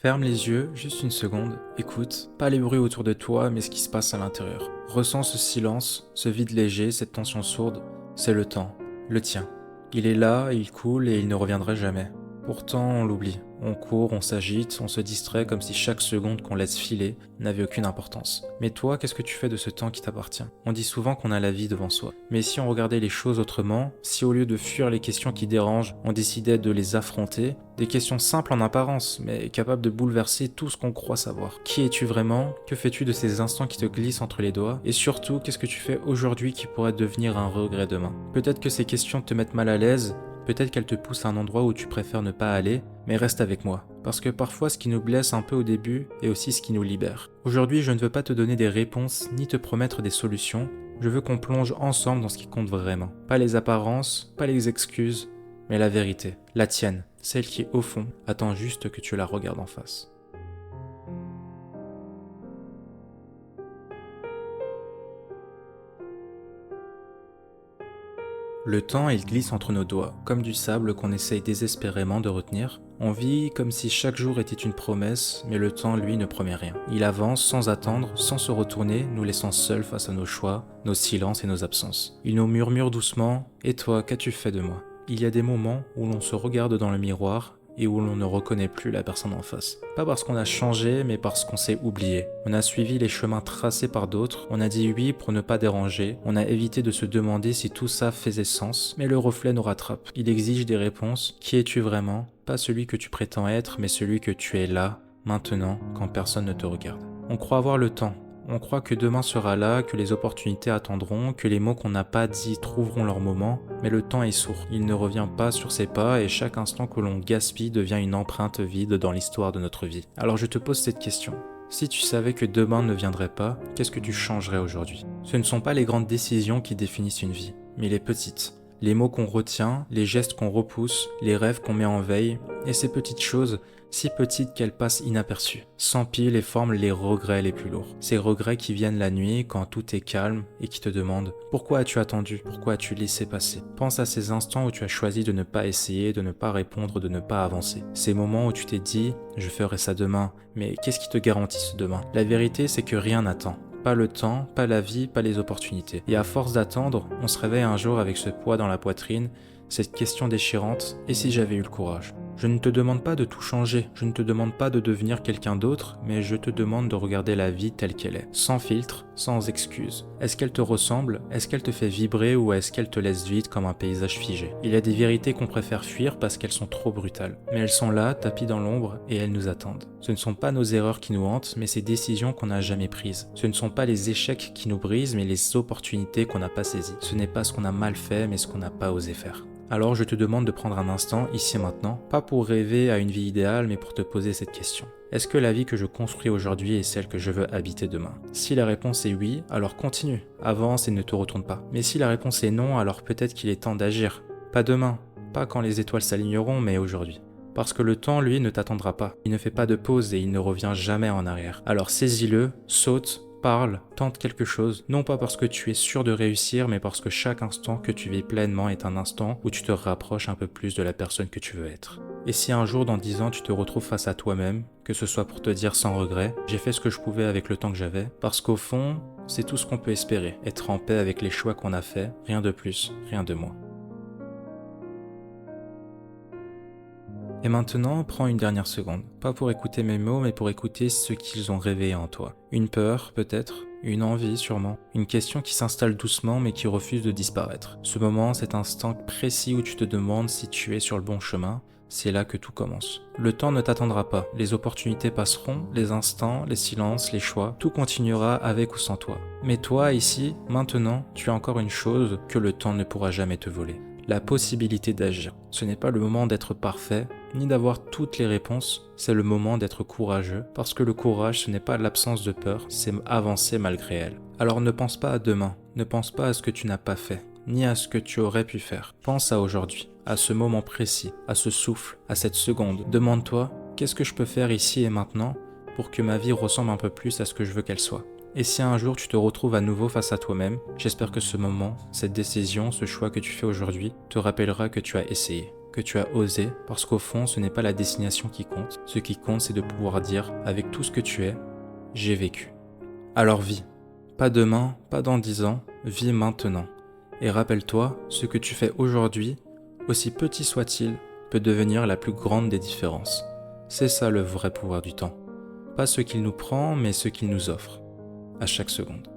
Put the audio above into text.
Ferme les yeux, juste une seconde, écoute, pas les bruits autour de toi, mais ce qui se passe à l'intérieur. Ressens ce silence, ce vide léger, cette tension sourde, c'est le temps, le tien. Il est là, il coule et il ne reviendra jamais. Pourtant, on l'oublie. On court, on s'agite, on se distrait comme si chaque seconde qu'on laisse filer n'avait aucune importance. Mais toi, qu'est-ce que tu fais de ce temps qui t'appartient? On dit souvent qu'on a la vie devant soi. Mais si on regardait les choses autrement, si au lieu de fuir les questions qui dérangent, on décidait de les affronter, des questions simples en apparence, mais capables de bouleverser tout ce qu'on croit savoir. Qui es-tu vraiment? Que fais-tu de ces instants qui te glissent entre les doigts? Et surtout, qu'est-ce que tu fais aujourd'hui qui pourrait devenir un regret demain? Peut-être que ces questions te mettent mal à l'aise, peut-être qu'elles te poussent à un endroit où tu préfères ne pas aller, mais reste avec moi. Parce que parfois ce qui nous blesse un peu au début est aussi ce qui nous libère. Aujourd'hui, je ne veux pas te donner des réponses ni te promettre des solutions, je veux qu'on plonge ensemble dans ce qui compte vraiment. Pas les apparences, pas les excuses, mais la vérité, la tienne, celle qui au fond attend juste que tu la regardes en face. Le temps, il glisse entre nos doigts, comme du sable qu'on essaye désespérément de retenir. On vit comme si chaque jour était une promesse, mais le temps, lui, ne promet rien. Il avance sans attendre, sans se retourner, nous laissant seuls face à nos choix, nos silences et nos absences. Il nous murmure doucement « Et toi, qu'as-tu fait de moi ?» Il y a des moments où l'on se regarde dans le miroir et où l'on ne reconnaît plus la personne en face. Pas parce qu'on a changé, mais parce qu'on s'est oublié. On a suivi les chemins tracés par d'autres, on a dit oui pour ne pas déranger, on a évité de se demander si tout ça faisait sens, mais le reflet nous rattrape. Il exige des réponses. Qui es-tu vraiment? Pas celui que tu prétends être, mais celui que tu es là, maintenant, quand personne ne te regarde. On croit avoir le temps. On croit que demain sera là, que les opportunités attendront, que les mots qu'on n'a pas dit trouveront leur moment, mais le temps est sourd. Il ne revient pas sur ses pas et chaque instant que l'on gaspille devient une empreinte vide dans l'histoire de notre vie. Alors je te pose cette question. Si tu savais que demain ne viendrait pas, qu'est-ce que tu changerais aujourd'hui? Ce ne sont pas les grandes décisions qui définissent une vie, mais les petites. Les mots qu'on retient, les gestes qu'on repousse, les rêves qu'on met en veille, et ces petites choses, si petites qu'elles passent inaperçues, s'empilent et forment les regrets les plus lourds. Ces regrets qui viennent la nuit quand tout est calme et qui te demandent « Pourquoi as-tu attendu? Pourquoi as-tu laissé passer ?» Pense à ces instants où tu as choisi de ne pas essayer, de ne pas répondre, de ne pas avancer. Ces moments où tu t'es dit « Je ferai ça demain », mais qu'est-ce qui te garantit ce demain? La vérité, c'est que rien n'attend. Pas le temps, pas la vie, pas les opportunités. Et à force d'attendre, on se réveille un jour avec ce poids dans la poitrine, cette question déchirante, et si j'avais eu le courage? Je ne te demande pas de tout changer, je ne te demande pas de devenir quelqu'un d'autre, mais je te demande de regarder la vie telle qu'elle est, sans filtre, sans excuse. Est-ce qu'elle te ressemble? Est-ce qu'elle te fait vibrer ou est-ce qu'elle te laisse vide comme un paysage figé? Il y a des vérités qu'on préfère fuir parce qu'elles sont trop brutales, mais elles sont là, tapies dans l'ombre, et elles nous attendent. Ce ne sont pas nos erreurs qui nous hantent, mais ces décisions qu'on n'a jamais prises. Ce ne sont pas les échecs qui nous brisent, mais les opportunités qu'on n'a pas saisies. Ce n'est pas ce qu'on a mal fait, mais ce qu'on n'a pas osé faire. Alors je te demande de prendre un instant, ici et maintenant, pas pour rêver à une vie idéale, mais pour te poser cette question. Est-ce que la vie que je construis aujourd'hui est celle que je veux habiter demain? Si la réponse est oui, alors continue, avance et ne te retourne pas. Mais si la réponse est non, alors peut-être qu'il est temps d'agir. Pas demain, pas quand les étoiles s'aligneront, mais aujourd'hui. Parce que le temps, lui, ne t'attendra pas. Il ne fait pas de pause et il ne revient jamais en arrière. Alors saisis-le, saute, parle, tente quelque chose, non pas parce que tu es sûr de réussir, mais parce que chaque instant que tu vis pleinement est un instant où tu te rapproches un peu plus de la personne que tu veux être. Et si un jour, dans 10 ans, tu te retrouves face à toi-même, que ce soit pour te dire sans regret, j'ai fait ce que je pouvais avec le temps que j'avais, parce qu'au fond, c'est tout ce qu'on peut espérer, être en paix avec les choix qu'on a faits, rien de plus, rien de moins. Et maintenant, prends une dernière seconde. Pas pour écouter mes mots, mais pour écouter ce qu'ils ont réveillé en toi. Une peur, peut-être. Une envie, sûrement. Une question qui s'installe doucement, mais qui refuse de disparaître. Ce moment, cet instant précis où tu te demandes si tu es sur le bon chemin, c'est là que tout commence. Le temps ne t'attendra pas. Les opportunités passeront, les instants, les silences, les choix. Tout continuera avec ou sans toi. Mais toi, ici, maintenant, tu as encore une chose que le temps ne pourra jamais te voler. La possibilité d'agir. Ce n'est pas le moment d'être parfait, ni d'avoir toutes les réponses, c'est le moment d'être courageux, parce que le courage ce n'est pas l'absence de peur, c'est avancer malgré elle. Alors ne pense pas à demain, ne pense pas à ce que tu n'as pas fait, ni à ce que tu aurais pu faire. Pense à aujourd'hui, à ce moment précis, à ce souffle, à cette seconde. Demande-toi, qu'est-ce que je peux faire ici et maintenant pour que ma vie ressemble un peu plus à ce que je veux qu'elle soit? Et si un jour tu te retrouves à nouveau face à toi-même, j'espère que ce moment, cette décision, ce choix que tu fais aujourd'hui, te rappellera que tu as essayé, que tu as osé, parce qu'au fond, ce n'est pas la destination qui compte. Ce qui compte, c'est de pouvoir dire, avec tout ce que tu es, j'ai vécu. Alors vis. Pas demain, pas dans 10 ans, vis maintenant. Et rappelle-toi, ce que tu fais aujourd'hui, aussi petit soit-il, peut devenir la plus grande des différences. C'est ça le vrai pouvoir du temps. Pas ce qu'il nous prend, mais ce qu'il nous offre, à chaque seconde.